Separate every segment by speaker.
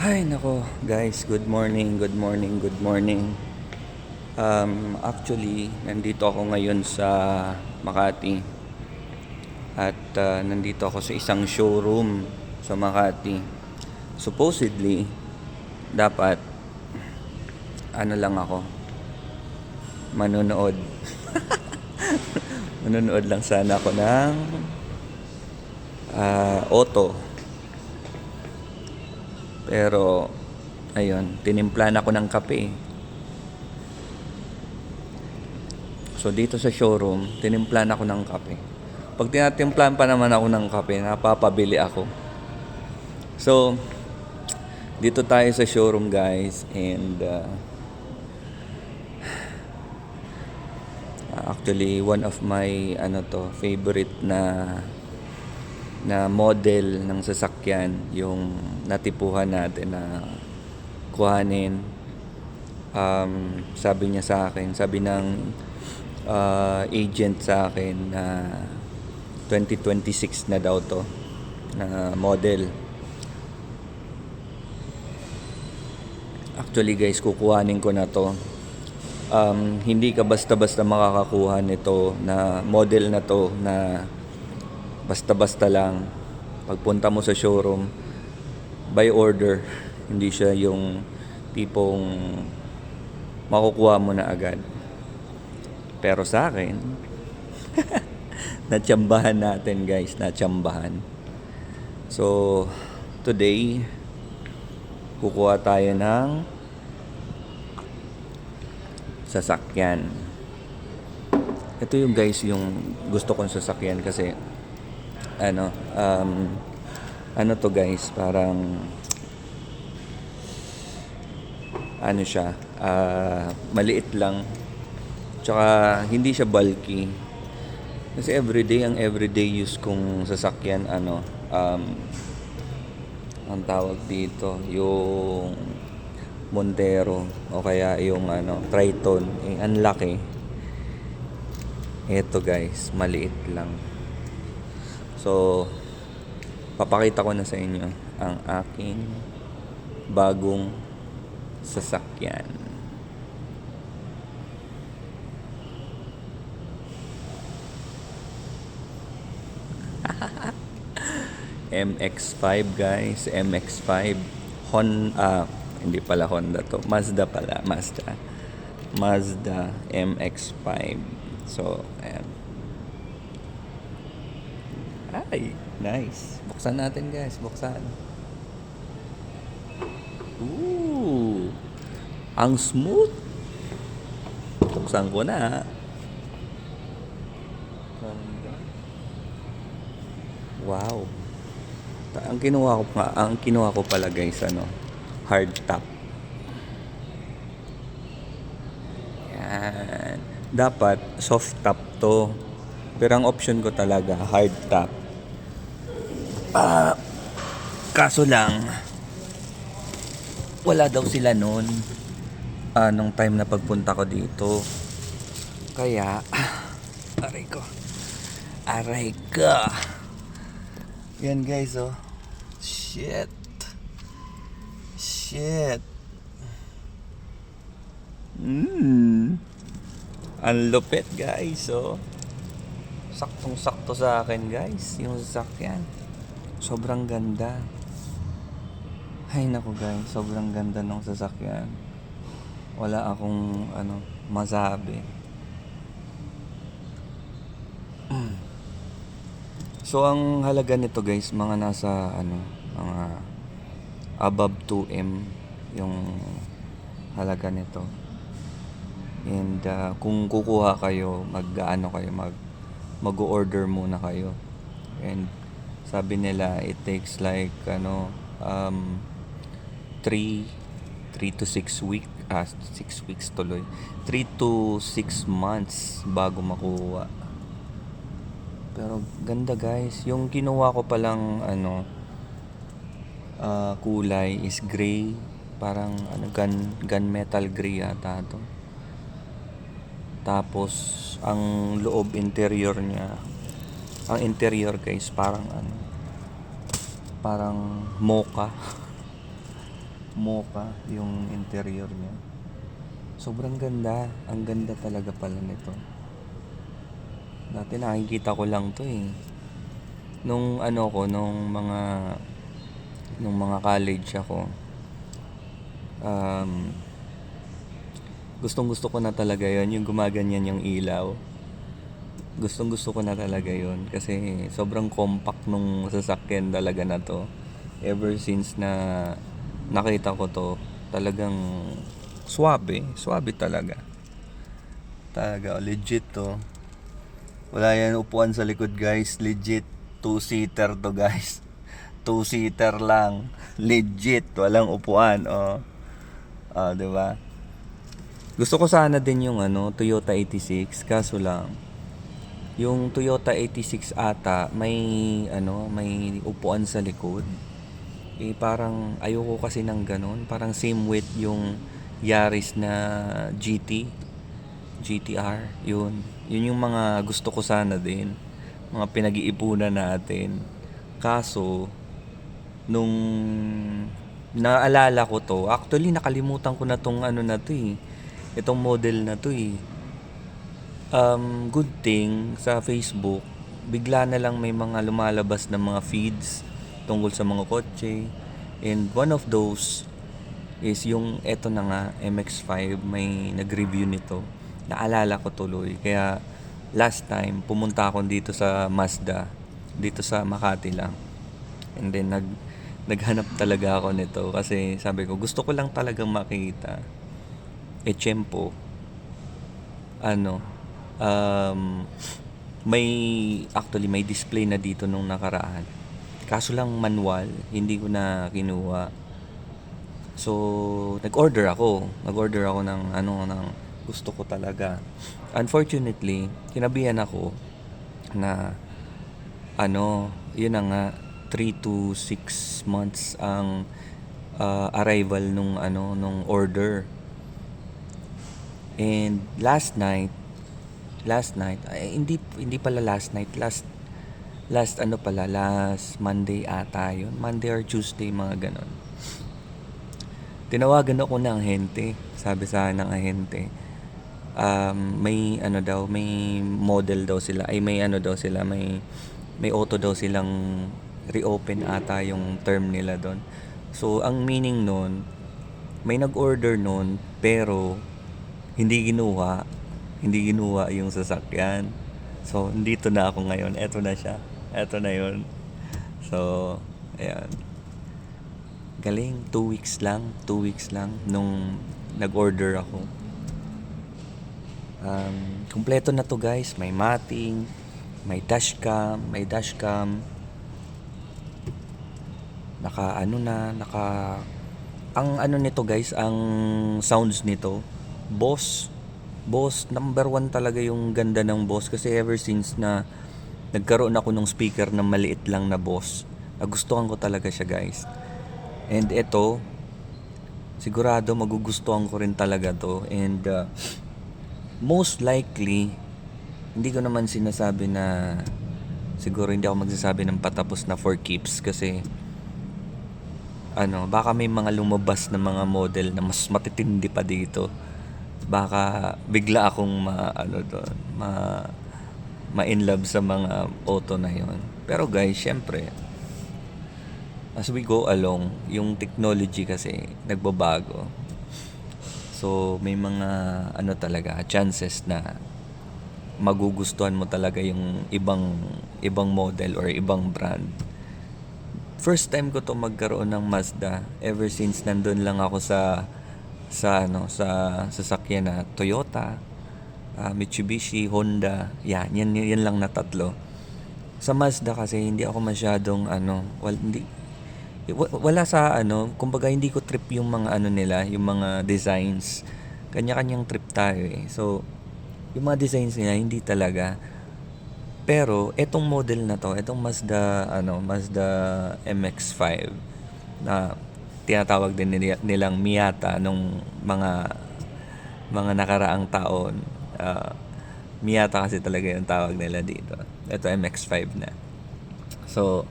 Speaker 1: Ay nako guys, good morning, good morning, good morning. Actually, nandito ako ngayon sa Makati. At nandito ako sa isang showroom sa Makati. Supposedly, dapat ano lang ako, manonood. Manonood lang sana ako ng auto. Pero ayun, tinimplan ako ng kape. So dito sa showroom, tinimplan ako ng kape. Pag tinatimplan pa naman ako ng kape, napapabili ako. So dito tayo sa showroom guys, and actually one of my favorite na model ng sasakyan yung natipuhan natin na kuhanin. Sabi niya sa akin, sabi ng agent sa akin na 2026 na daw to na model. Actually guys, kukuhanin ko na to. Hindi ka basta-basta makakakuha nito na model na to na basta-basta lang. Pagpunta mo sa showroom, by order. Hindi siya yung tipong makukuha mo na agad. Pero sa akin, natsambahan natin guys, natsambahan. So, today, kukuha tayo ng sasakyan. Ito yung guys, yung gusto kong sasakyan kasi ano to guys, parang ano siya, maliit lang, tsaka hindi siya bulky kasi everyday use kong sasakyan ang tawag dito yung Montero o kaya yung Triton. Ang laki. Eto guys, maliit lang. So, papakita ko na sa inyo ang aking bagong sasakyan. MX-5 guys, MX-5. Hindi pala Honda to. Mazda pala, Mazda MX-5. So, ayan. Ay, nice. Buksan natin guys, buksan. Ooh, ang smooth. Buksan ko na. Wow. Ang kinuha ko pala guys, hard top. Yan. Dapat soft top to. Pero ang option ko talaga hard top. Kaso lang, wala daw sila noon nung time na pagpunta ko dito. Kaya aray ko. Yan guys, oh. Shit. Ang lupit guys, oh. Saktong-sakto sa akin guys yung sasakyan. Sobrang ganda. Ay nako guys, sobrang ganda ng sasakyan. Wala akong masabi. So ang halaga nito guys, mga nasa mga above 2M yung halaga nito. And kung kukuha kayo, mag-order muna kayo. And sabi nila it takes like 3 to 6 weeks, 6 weeks tuloy. 3 to 6 months bago makuha. Pero ganda guys. Yung kinuha ko palang kulay is gray. Parang gunmetal gray yata to. Tapos ang loob interior niya, ang interior guys parang mocha. mocha yung interior niya. Sobrang ganda. Ang ganda talaga pala nito. Dati nakikita ko lang to eh. Nung ano ko, nung mga college ako, gustong gusto ko na talaga yon, yung gumaganyan yung ilaw. Gustong gusto ko na talaga yon kasi sobrang compact nung sasakyan talaga na to. Ever since na nakita ko to, talagang swabe talaga. Talaga, legit to. Wala yan upuan sa likod guys, legit. 2-seater to guys. 2-seater lang. Legit, walang upuan. Diba? Gusto ko sana din yung Toyota 86, kaso lang yung Toyota 86 ata may upuan sa likod. Parang ayoko kasi ng ganun, parang same with yung Yaris na GTR, yun yung mga gusto ko sana din, mga pinag-iipunan natin. Kaso nung naalala ko to, actually nakalimutan ko na tong na to eh, itong model na to eh. Good thing sa Facebook, bigla na lang may mga lumalabas na mga feeds tungkol sa mga kotse. And one of those is yung eto na nga, MX-5, may nag-review nito. Naalala ko tuloy. Kaya last time, pumunta ako dito sa Mazda, dito sa Makati lang. And then naghanap talaga ako nito kasi sabi ko, gusto ko lang talagang makita. Tiyempo, may display na dito nung nakaraan. Kaso lang manual, hindi ko na kinuha. So, nag-order ako ng gusto ko talaga. Unfortunately, kinabihan ako na yun na nga, 3 to 6 months ang arrival nung order. And last night, hindi pala last night, last Monday ata yun, Monday or Tuesday, mga ganon. Tinawagan ako ng ahente, sabi sa akin ng ahente, may model daw sila, may auto daw silang reopen ata yung term nila doon. So ang meaning nun, may nag-order nun pero hindi ginuha yung sasakyan. So dito na ako ngayon, eto na siya, eto na yun. So ayan, galing. 2 weeks lang nung nag-order ako. Kumpleto na to guys, may mating, may dashcam, ang nito guys, ang sounds nito, Boss number 1 talaga yung ganda ng Boss, kasi ever since na nagkaroon ako ng speaker na maliit lang na Boss, nagustuhan ko talaga siya guys. And ito, sigurado magugustuhan ko rin talaga to. And most likely, hindi ko naman sinasabi na, siguro hindi ako magsasabi ng patapos na for keeps, kasi baka may mga lumabas na mga model na mas matitindi pa dito. Baka bigla akong ma-in love sa mga auto na yon. Pero guys, syempre, as we go along, yung technology kasi nagbabago. So may mga talaga chances na magugustuhan mo talaga yung ibang model or ibang brand. First time ko to magkaroon ng Mazda ever since nandun lang ako sa sasakyan na Toyota, Mitsubishi, Honda. Yan lang na tatlo. Sa Mazda kasi hindi ako masyadong wala sa kumbaga hindi ko trip yung mga nila, yung mga designs. Kanya-kanyang trip tayo eh. So yung mga designs nila hindi talaga. Pero etong model na to, etong Mazda MX-5 na tinatawag din nilang Miata nung mga nakaraang taon. Miata kasi talaga yung tawag nila dito. Ito MX-5 na. So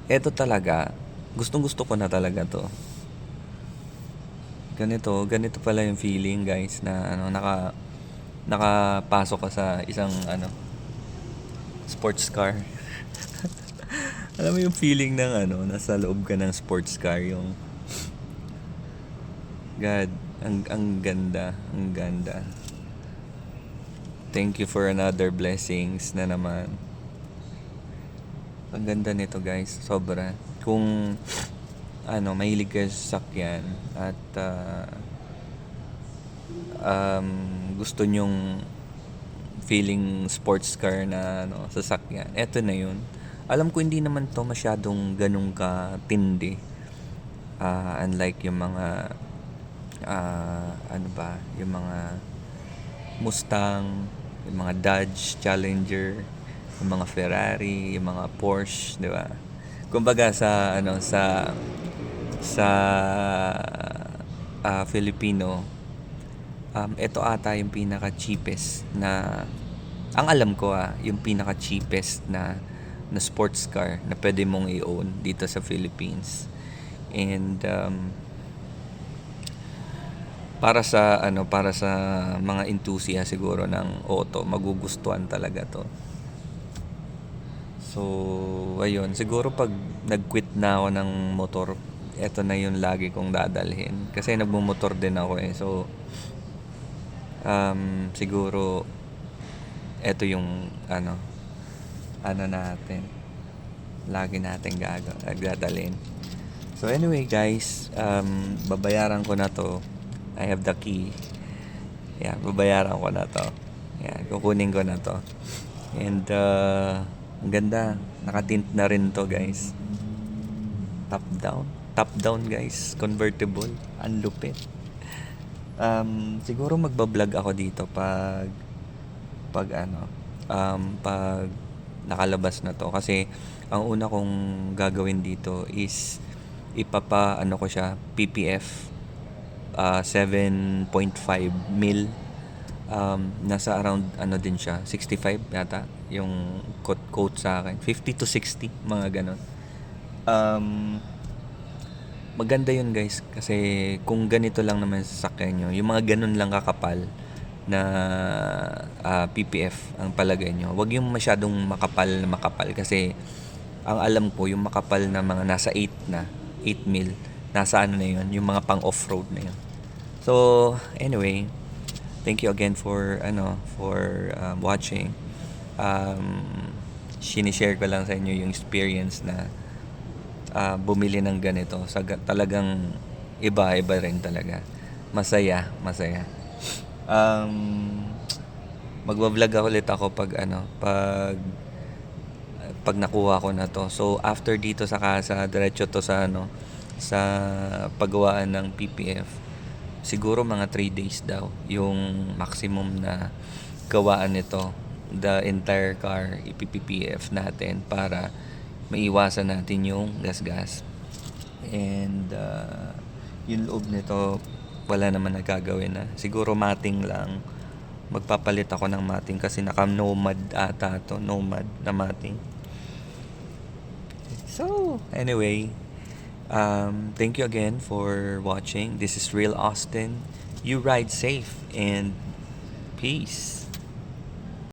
Speaker 1: eto talaga, gustong-gusto ko na talaga to. ganito pala yung feeling guys na nakapasok ka sa isang sports car. Alam mo yung feeling ng nasa loob ka ng sports car, yung God, ang ganda, ang ganda. Thank you for another blessings na naman. Ang ganda nito guys, sobra. Kung mahilig kayo sa sasakyan at gusto nyong feeling sports car na sasakyan, eto na yun. Alam ko hindi naman to masyadong ganun katindi. Unlike yung mga yung mga Mustang, yung mga Dodge Challenger, yung mga Ferrari, yung mga Porsche, di ba? Kumbaga sa Filipino, ito ata yung pinaka cheapest na, ang alam ko yung pinaka cheapest na sports car na pwede mong i-own dito sa Philippines. And para sa mga enthusiast siguro ng auto, magugustuhan talaga to. So ayun, siguro pag nag-quit na ako ng motor, eto na yung lagi kong dadalhin kasi nagmumotor din ako so siguro eto yung natin lagi natin dadalhin. So anyway guys, babayaran ko na to. I have the key. Babayaran ko na to. Kukunin ko na to. And ang ganda, nakatint na rin to guys. Top down guys, convertible, ang lupit. Siguro magbablog ako dito pag nakalabas na to, kasi ang una kong gagawin dito is ko siya PPF 7.5 mil. Nasa around din siya 65 yata yung quote sa akin, 50 to 60 mga ganon. Maganda yun guys, kasi kung ganito lang naman sa sasakyan nyo, yung mga ganon lang kakapal na PPF ang palagay nyo, wag yung masyadong makapal kasi ang alam ko yung makapal na mga nasa 8 mil, nasa na yun, yung mga pang off-road na yun. So anyway, thank you again for watching. Sinishare ko lang sa inyo yung experience na bumili ng ganito. Talagang iba rin talaga. Masaya. Magbablog ulit ako pag nakuha ko na to. So after dito sa casa, diretso to sa paggawaan ng PPF. Siguro mga 3 days daw yung maximum na gawaan nito, the entire car ipi-PPF natin para maiwasan natin yung gasgas. And yung loob nito wala naman nagagawin na. Siguro mating lang. Magpapalit ako ng mating kasi naka-nomad ata to, nomad na mating. So anyway, thank you again for watching. This is Real Austin. You ride safe and peace.